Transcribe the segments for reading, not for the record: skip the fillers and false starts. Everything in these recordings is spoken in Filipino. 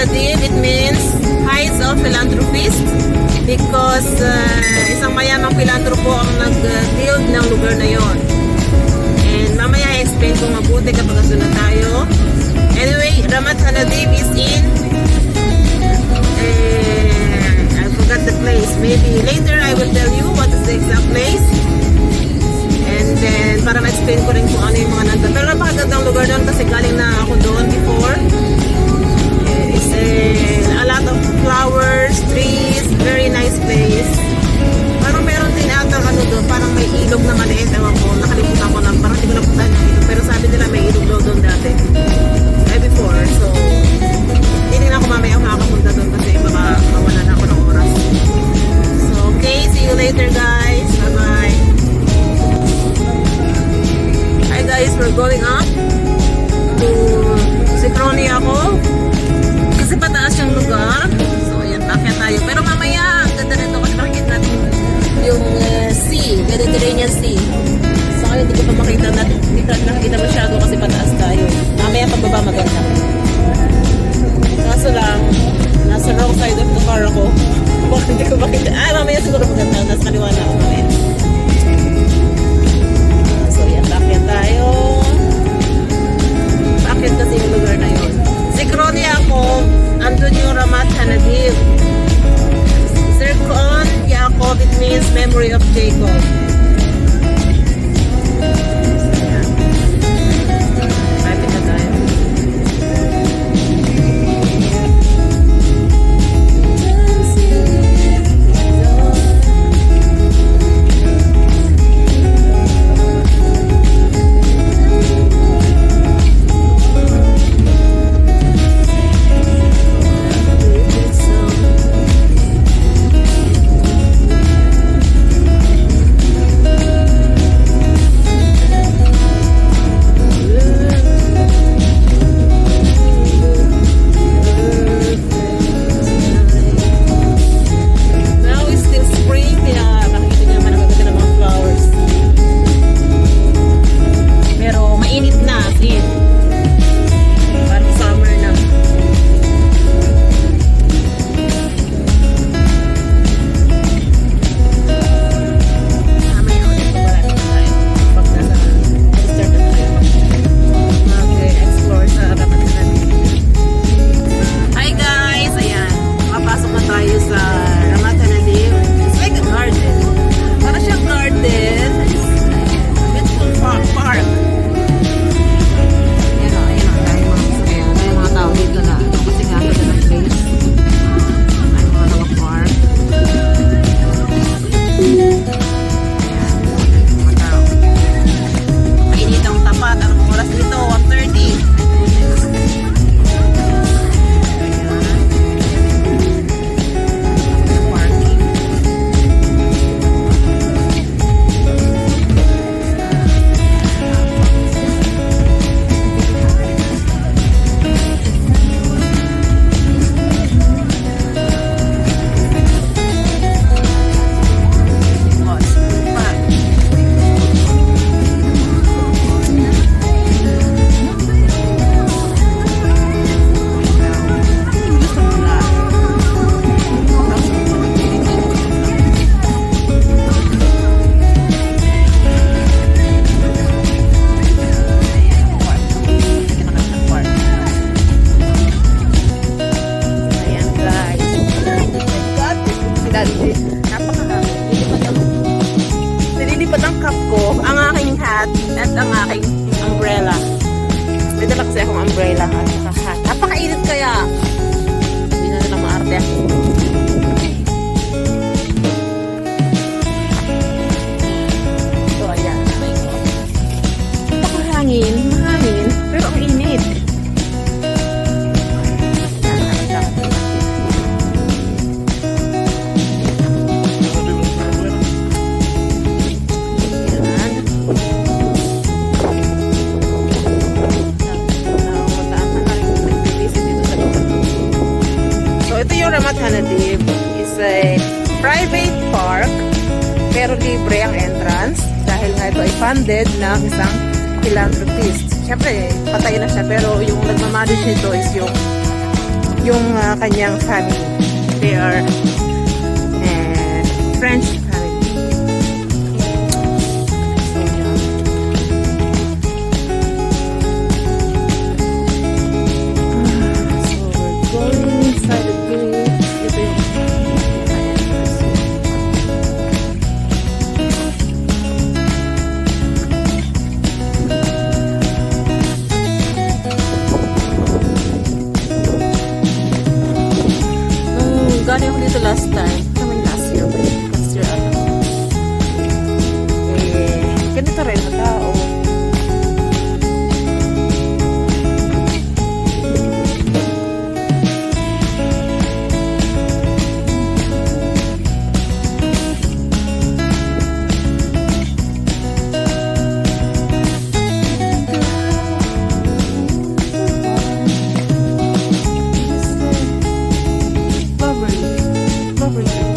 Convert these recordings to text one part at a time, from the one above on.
Hanadib, it means Heights of Philanthropist because isang mayamang philanthropo ang nag-build ng lugar na yon. And mamaya i-explain ko mabuti kapag ito na tayo. Anyway, Ramat Hanadib is in I forgot the place. Maybe later I will tell you what is the exact place. And then, para ma-explain ko rin kung ano yung mga nandun. Pero napakagandang lugar doon kasi galing na ako doon before. It's a lot of flowers, trees, very nice place. Parang meron din ata ano doon, parang may ilog na maliit. Ewan ko, nakalimutan ko lang. Parang hindi ko napuntahan yung ilog. Pero sabi nila may ilog daw doon dati. Before. So, hindi na ako mamaya makakapunta doon kasi baka mawala na ako ng oras. So, okay. See you later, guys. Bye-bye. Hi, guys. We're going up to Sincronia ako. Kasi pataas yung lugar. So, ayan. Bakit tayo? Pero mamaya, ganda nito kasi makikita natin yung sea. Mediterranean Sea. So, hindi ko pa makita natin. Hindi ko nakikita masyado kasi pataas tayo. Mamaya pababa maganda. Kaso lang, nasa wrong side of the car ako. Bakit hindi ko makita? Mamaya siguro maganda. Nasa kaliwa na ako mamaya. So, yan. Bakit tayo? Bakit kasi yung lugar na yun? Sincronia ako. Andun yung Ramat Hanadib. Zircon Yaakov. It means memory of Jacob. Nililipat ang cup ko, ang aking hat, at ang aking umbrella. May dala kasi akong umbrella at saka hat. Napakainit kaya. Hindi na nila maarte. So, ayan. Napakahangin, mahangin, pero ang init. Ramat Hanadib is a private park pero libre ang entrance dahil nga ito ay funded ng isang philanthropist. Siyempre, patay na siya pero yung nagmamanage nito is yung yung kanyang family. They are French family. So, yeah. So, we're going inside the gate. Ito yung galing ako dito last time. Naman last year. Last year ano. Ganito rin na tao. Poverty.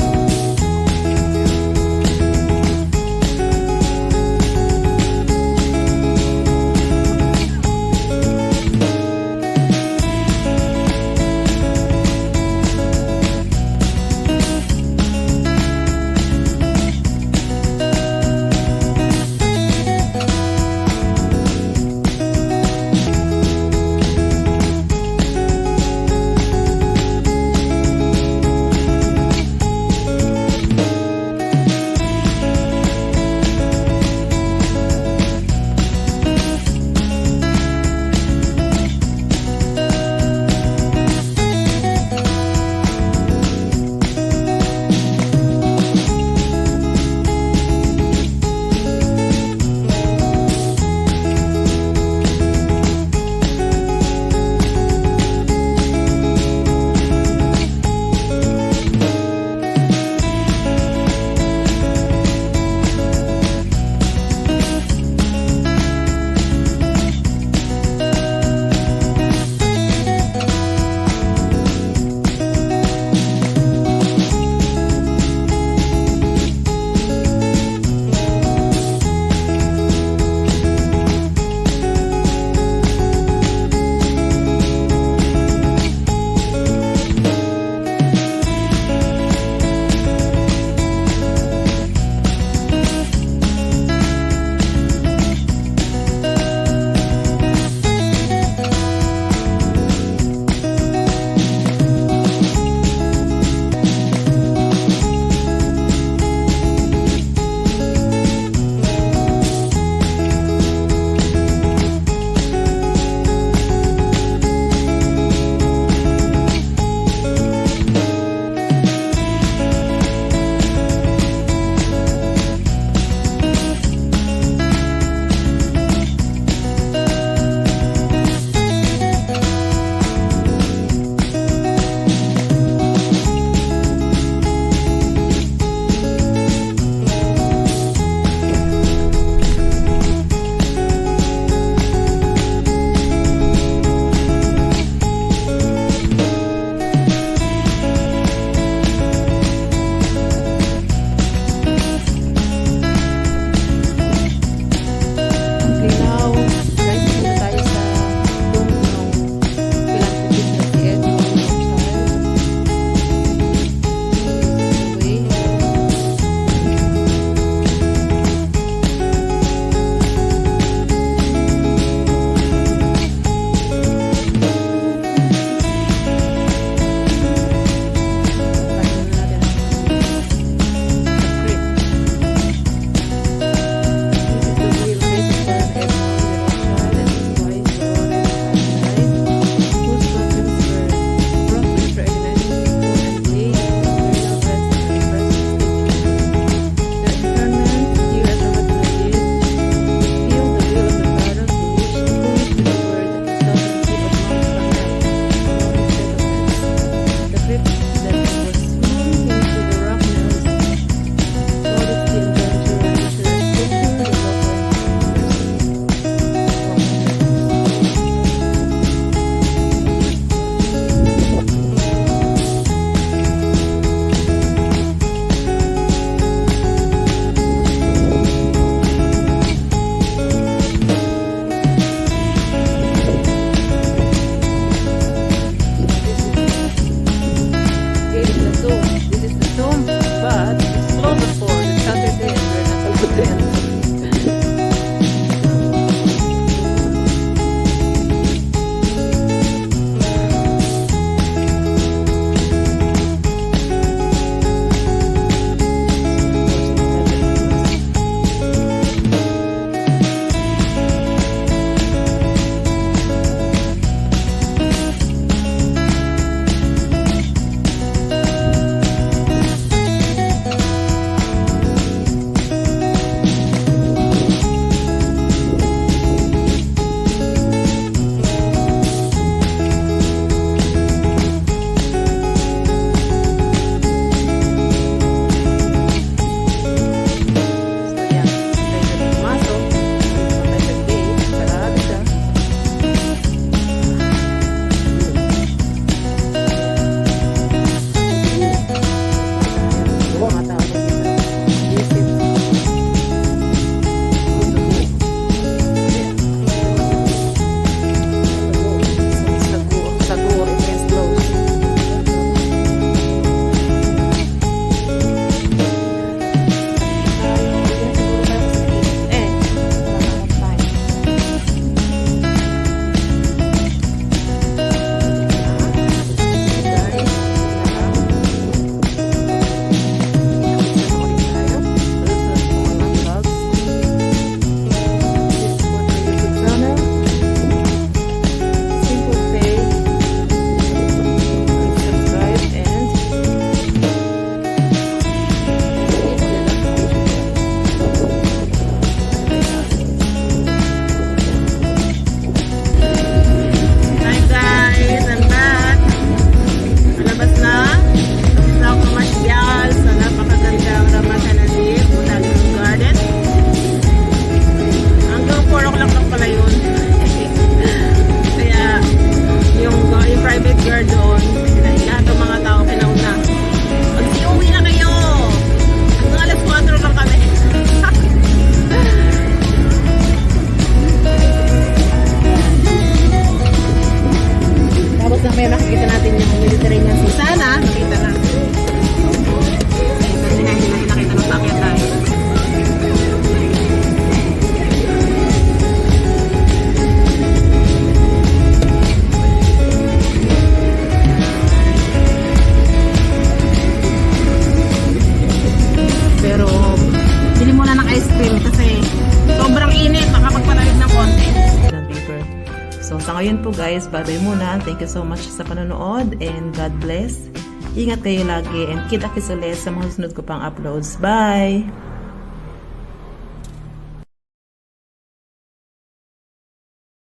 So sa ngayon po guys, bye-bye muna. Thank you so much sa panonood and God bless. Ingat kayo lagi and kita-kits ulit sa mga sunod ko pang uploads. Bye!